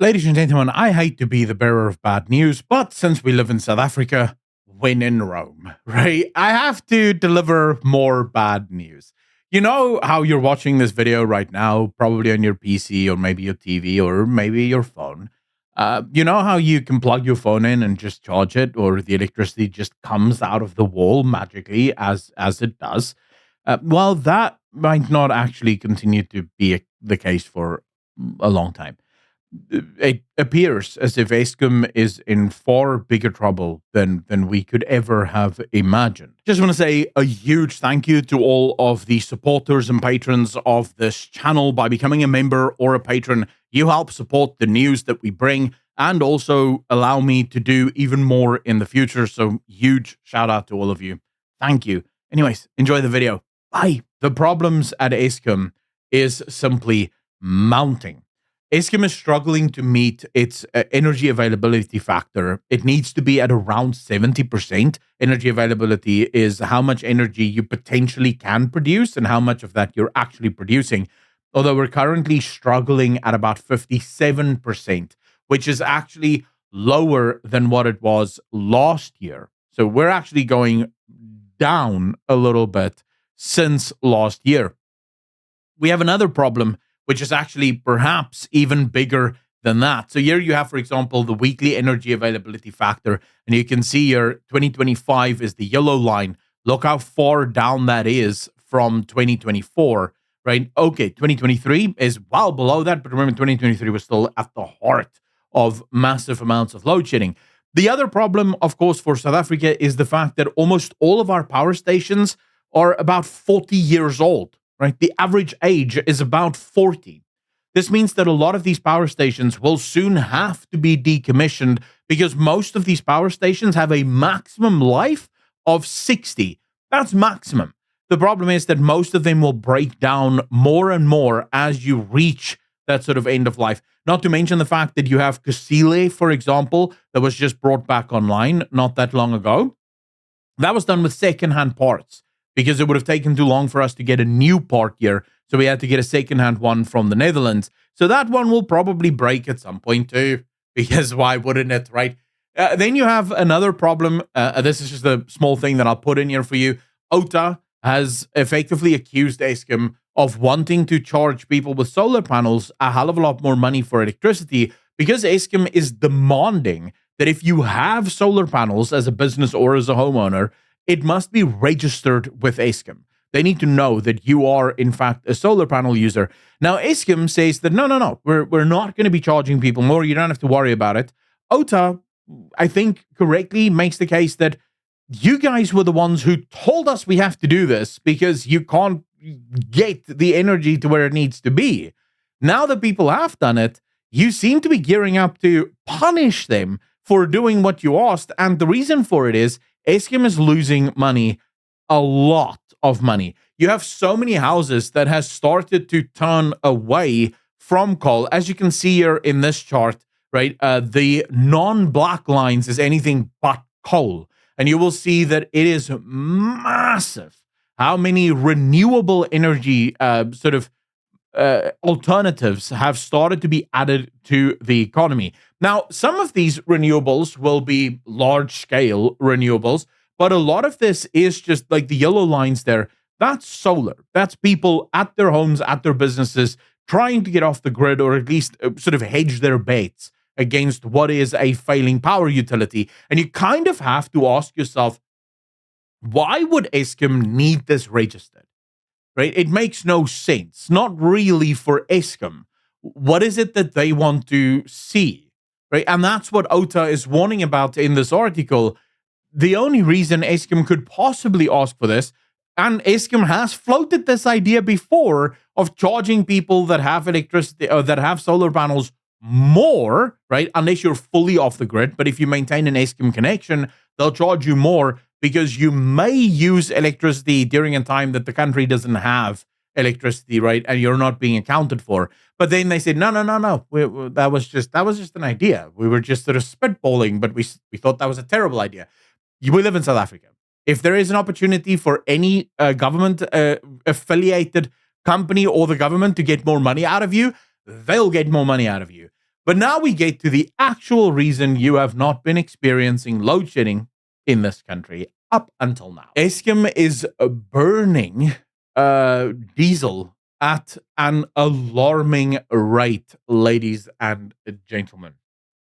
Ladies and gentlemen, I hate to be the bearer of bad news, but since we live in South Africa, when in Rome, right? I have to deliver more bad news. You know how you're watching this video right now, probably on your PC or maybe your TV or maybe your phone. You know how you can plug your phone in and just charge it, or the electricity just comes out of the wall magically as it does. Well, that might not actually continue to be the case for a long time. It appears as if Eskom is in far bigger trouble than we could ever have imagined. Just want to say a huge thank you to all of the supporters and patrons of this channel. By becoming a member or a patron, you help support the news that we bring and also allow me to do even more in the future. So huge shout out to all of you. Thank you. Anyways, enjoy the video. Bye. The problems at Eskom is simply mounting. Eskom is struggling to meet its energy availability factor. It needs to be at around 70%. Energy availability is how much energy you potentially can produce and how much of that you're actually producing. Although we're currently struggling at about 57%, which is actually lower than what it was last year. So we're actually going down a little bit since last year. We have another problem, which is actually perhaps even bigger than that. So here you have, for example, the weekly energy availability factor, and you can see here 2025 is the yellow line. Look how far down that is from 2024, right? Okay, 2023 is well below that, but remember 2023 was still at the heart of massive amounts of load shedding. The other problem, of course, for South Africa is the fact that almost all of our power stations are about 40 years old. Right? The average age is about 40. This means that a lot of these power stations will soon have to be decommissioned because most of these power stations have a maximum life of 60. That's maximum. The problem is that most of them will break down more and more as you reach that sort of end of life. Not to mention the fact that you have Kusile, for example, that was just brought back online not that long ago. That was done with secondhand parts, because it would have taken too long for us to get a new part here. So we had to get a secondhand one from the Netherlands. So that one will probably break at some point too, because why wouldn't it, right? Then you have another problem. This is just a small thing that I'll put in here for you. OTA has effectively accused Eskom of wanting to charge people with solar panels a hell of a lot more money for electricity, because Eskom is demanding that if you have solar panels as a business or as a homeowner, it must be registered with Eskom. They need to know that you are, in fact, a solar panel user. Now, Eskom says that, no, we're not going to be charging people more. You don't have to worry about it. OTA, I think, correctly makes the case that you guys were the ones who told us we have to do this because you can't get the energy to where it needs to be. Now that people have done it, you seem to be gearing up to punish them for doing what you asked. And the reason for it is Eskom is losing money, a lot of money. You have so many houses that has started to turn away from coal. As you can see here in this chart, right, the non-black lines is anything but coal. And you will see that it is massive how many renewable energy alternatives have started to be added to the economy. Now, some of these renewables will be large-scale renewables, but a lot of this is just like the yellow lines there. That's solar. That's people at their homes, at their businesses, trying to get off the grid or at least sort of hedge their bets against what is a failing power utility. And you kind of have to ask yourself, why would Eskom need this registered? Right? It makes no sense. Not really for Eskom. What is it that they want to see? Right? And that's what OTA is warning about in this article. The only reason Eskom could possibly ask for this, and Eskom has floated this idea before of charging people that have electricity or that have solar panels more, right? Unless you're fully off the grid. But if you maintain an Eskom connection, they'll charge you more because you may use electricity during a time that the country doesn't have electricity, right? And you're not being accounted for. But then they said, no. That was just an idea. We were just sort of spitballing, but we thought that was a terrible idea. We live in South Africa. If there is an opportunity for any government affiliated company or the government to get more money out of you, they'll get more money out of you. But now we get to the actual reason you have not been experiencing load shedding in this country up until now. Eskom is burning diesel at an alarming rate, ladies and gentlemen.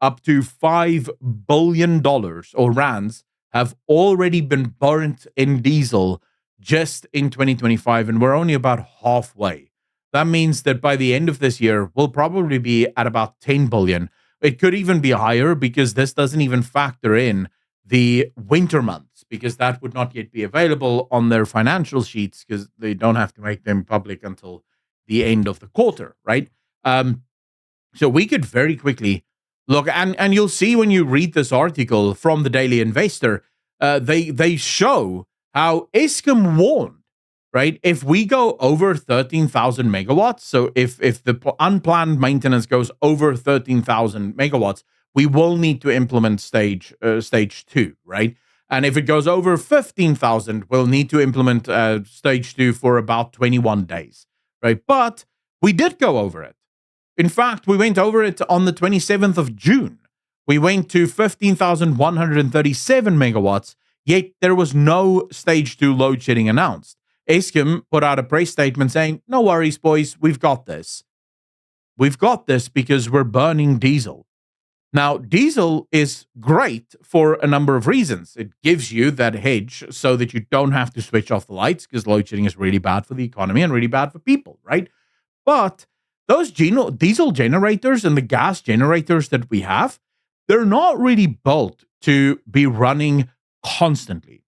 Up to $5 billion or rands have already been burnt in diesel just in 2025, and we're only about halfway. That means that by the end of this year, we'll probably be at about 10 billion. It could even be higher because this doesn't even factor in the winter months, because that would not yet be available on their financial sheets because they don't have to make them public until the end of the quarter, right? So we could very quickly look, and you'll see when you read this article from the Daily Investor, they show how Eskom warned, right? If we go over 13,000 megawatts, so if the unplanned maintenance goes over 13,000 megawatts, we will need to implement stage 2, right? And if it goes over 15,000, we'll need to implement stage 2 for about 21 days, right? But we did go over it. In fact, we went over it on the 27th of June. We went to 15,137 megawatts, yet there was no stage 2 load shedding announced. Eskom put out a press statement saying, no worries, boys, we've got this. We've got this because we're burning diesel. Now, diesel is great for a number of reasons. It gives you that hedge so that you don't have to switch off the lights, because load shedding is really bad for the economy and really bad for people, right? But those diesel generators and the gas generators that we have, they're not really built to be running constantly.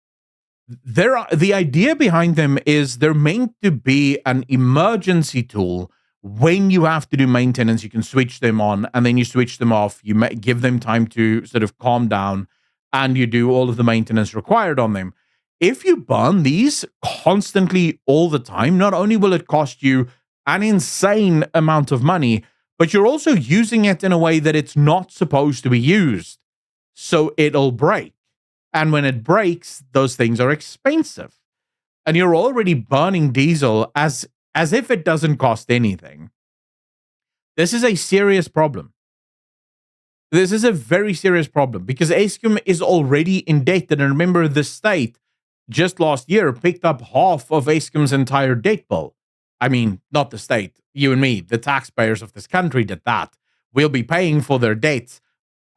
The idea behind them is they're meant to be an emergency tool. When you have to do maintenance, you can switch them on and then you switch them off. You give them time to sort of calm down and you do all of the maintenance required on them. If you burn these constantly all the time, not only will it cost you an insane amount of money, but you're also using it in a way that it's not supposed to be used. So it'll break. And when it breaks, those things are expensive. And you're already burning diesel as if it doesn't cost anything. This is a serious problem. This is a very serious problem because Eskom is already indebted. And remember, the state just last year picked up half of Eskom's entire debt bill. I mean, not the state, you and me, the taxpayers of this country did that. We'll be paying for their debts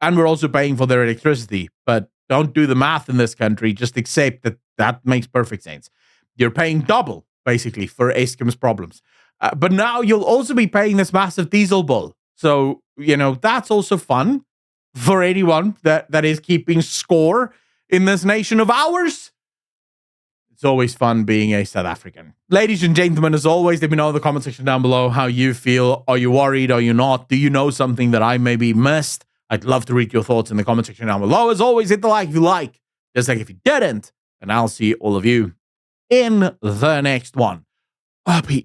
and we're also paying for their electricity. But don't do the math in this country. Just accept that that makes perfect sense. You're paying double, basically, for Eskom's problems. But now you'll also be paying this massive diesel bill. So, that's also fun for anyone that is keeping score in this nation of ours. It's always fun being a South African. Ladies and gentlemen, as always, let me know in the comment section down below how you feel. Are you worried? Are you not? Do you know something that I maybe missed? I'd love to read your thoughts in the comment section down below. As always, hit the like if you like, just like if you didn't. And I'll see all of you in the next one. Peace.